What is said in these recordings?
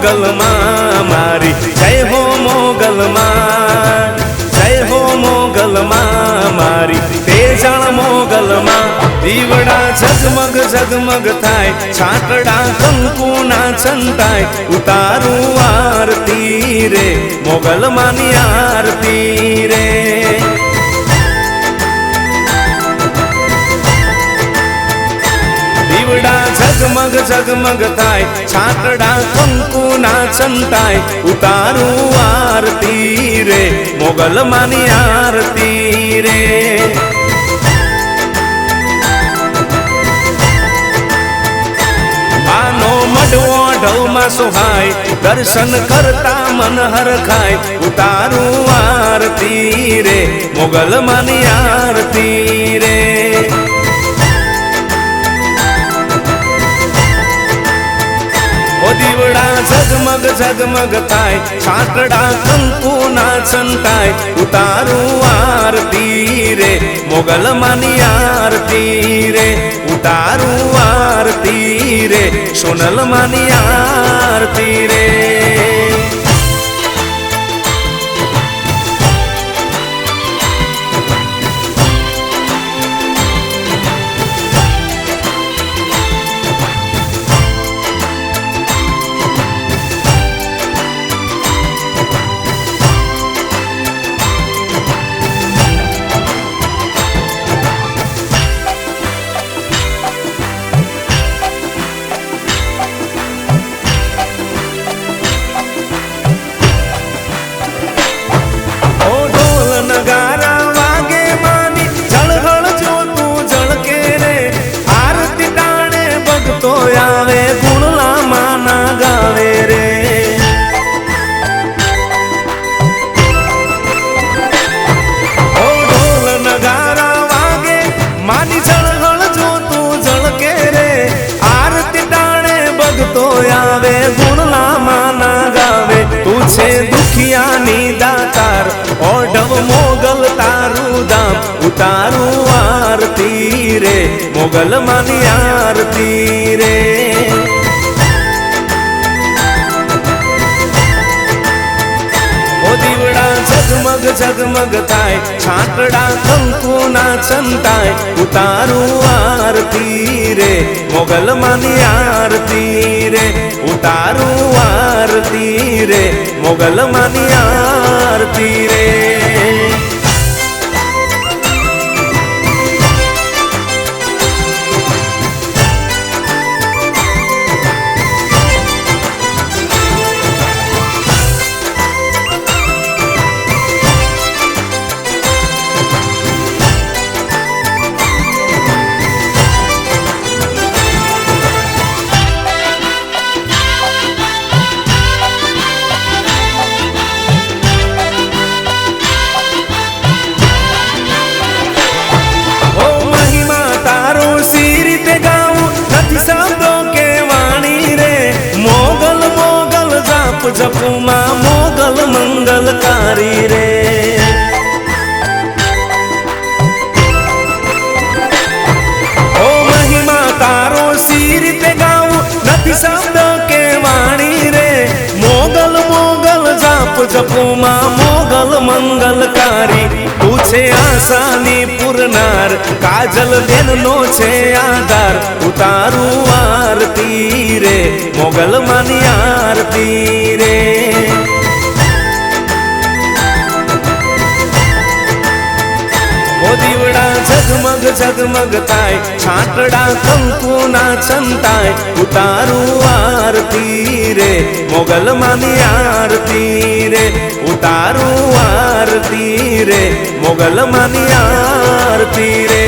મોગલ માં મારી જય હો મોગલ માં, જય હો મોગલ માં મારી તેજાણ મોગલ માં। દીવડા ઝગમગ ઝગમગ થાય, છાટડા કંકુ ના છંટાય, ઉતારું આરતી રે મોગલ માની આરતી રે। દીવડા ઝગમગ ઝગમગ થાય, છાટડા કંકુ ના છંટાય, ઉતારું આરતી રે મોગલ માની આરતી રે। માનો મઢવો ઢવમાં સુહાય, દર્શન કરતા મન હરખાય, ઉતારું આરતી રે મોગલ માની આરતી રે। દીવડા ઝગમગ ઝગમગ થાય, છાટડા કંકુ ના છંટાય, ઉતારું આરતી રે મોગલ માની આરતી રે, ઉતારું આરતી રે સોનલ માની આરતી રે। दुखियानी दातार ओढ़व मोगल तारू दाम, उतारू आरती रे मोगल मानी आरती रे। દીવડા ઝગમગ ઝગમગ થાય, છાટડા કંકુ ના છંટાય, ઉતારું આરતી રે મોગલ માની આરતી રે, ઉતારું આરતી રે મોગલ માની આરતી રે। जपुमा मोगल मंगलकारी रे, ओ महिमा तारो सीरित गाऊं नथी शब्द के वाणी रे, मोगल मोगल जाप जपुमा मोगल मंगलकारी। पूछे आसानी पुरनार, काजल बेन नो छे आधार, उतारू आरती रे मोगल मानी आरती रे। દીવડા ઝગમગ ઝગમગ થાય, છાટડા કંકુ ના છંટાય, ઉતારું આરતી રે મોગલ માની આરતી રે, ઉતારું આરતી રે મોગલ માની આરતી રે।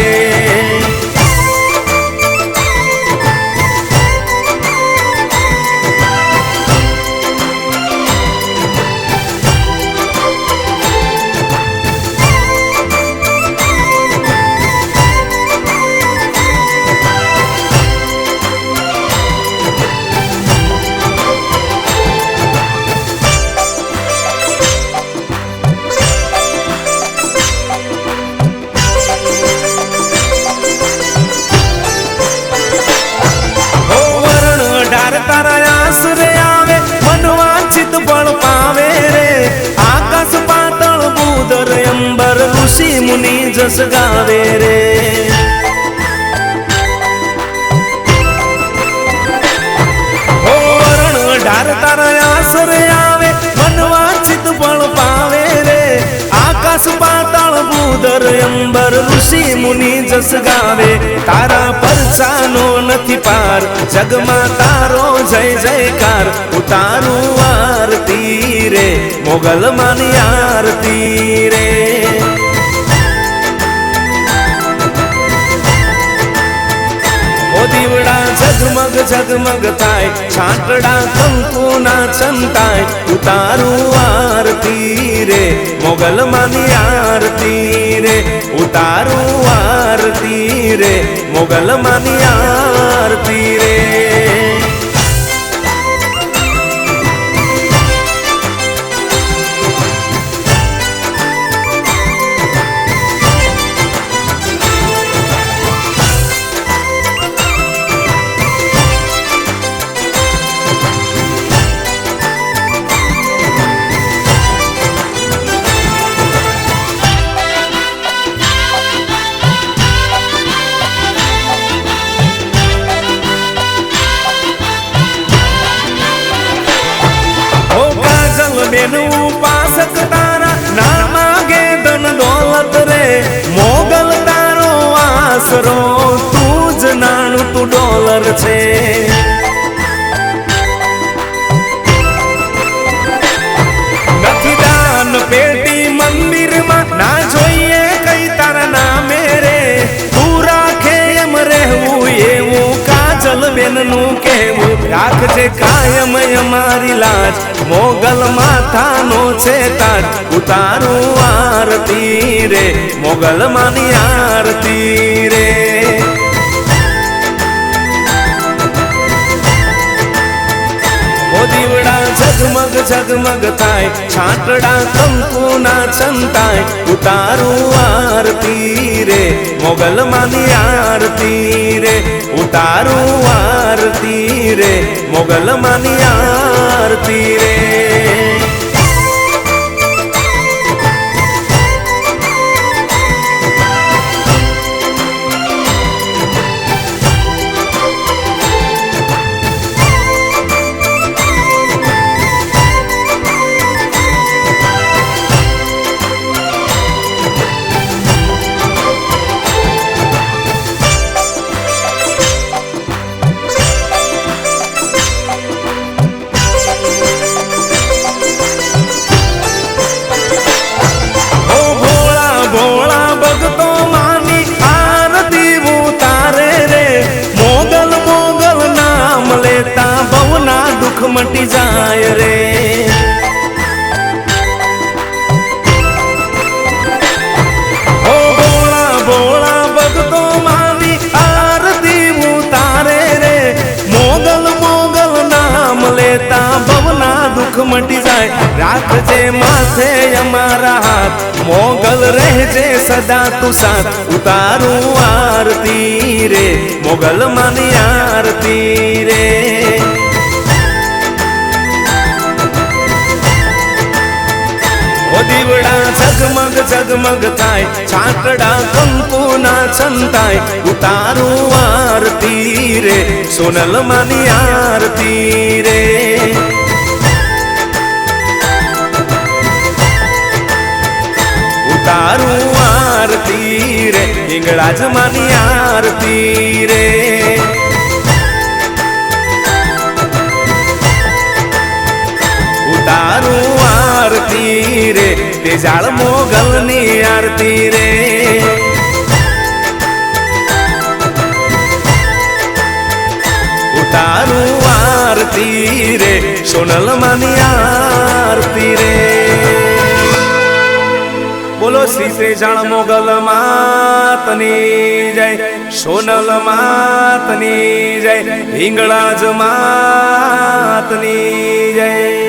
ऋषि मुनि जस गावे रे। हो वरण ढार तारा आसर आवे मन वांछित फल पावे रे। आकाश पाताल भूधर अंबर ऋषि मुनि जस गावे। तारा परचानो नथी पार जगमा तारो जय जयकार। उतारू आरती रे मोगल मानी आरती रे। ओ दीवड़ा झगमग झगमग थाय छाटड़ा कंकु ना चमकाय। उतारू आरती रे मोगल मानी आरती रे। उतारू आरती रे मोगल मानी आरती रे। बेन उपासक तारा ना मागे धन दौलत रे। मोगल तारो आसरो तूज नाणु तू डॉलर छे। नथी दान पेटी मंदिर में ना जोईए कई तारा नामे रे। तू राखे एम रहेवू एवू काजल बेन नु कहेवू। राखजे कायम अमारी लाज मोगल माथा नो छे ताज। उतारू आरती रे मोगल मानी आरती रे। ओ दीवड़ा झगमग झगमग थाय छाटड़ा कंकु ना चमकाय। उतारू आरती रे मोगल मानी आरती रे। उतारू आरती रे मोगल मानी आरती रे। मटी जाय रे। ओ बोला बोला भगतो मानी आरती उतारे रे। मोगल मोगल नाम लेता भवना दुख मटी जाय। राखजे माथे अमारा हाथ मोगल रहजे सदा तू साथ। उतारू आरती रे मोगल मानी आरती रे। दीवड़ा झगमग झगमग थाय छाटड़ा कंकु ना चमकाय। उतारू आरती रे सोनल मानी आरती रे। उतारू आरती रे हिंगळाज मानी आरती रे। उतारू आरती रे तेजाळ मोगलनी आरती रे। उतारू आरती रे सोनल मानी आरती रे। बोलो श्री तेजाळ मोगल मातनी जय। सोनल मातनी जय। हिंगळाज मातनी जय।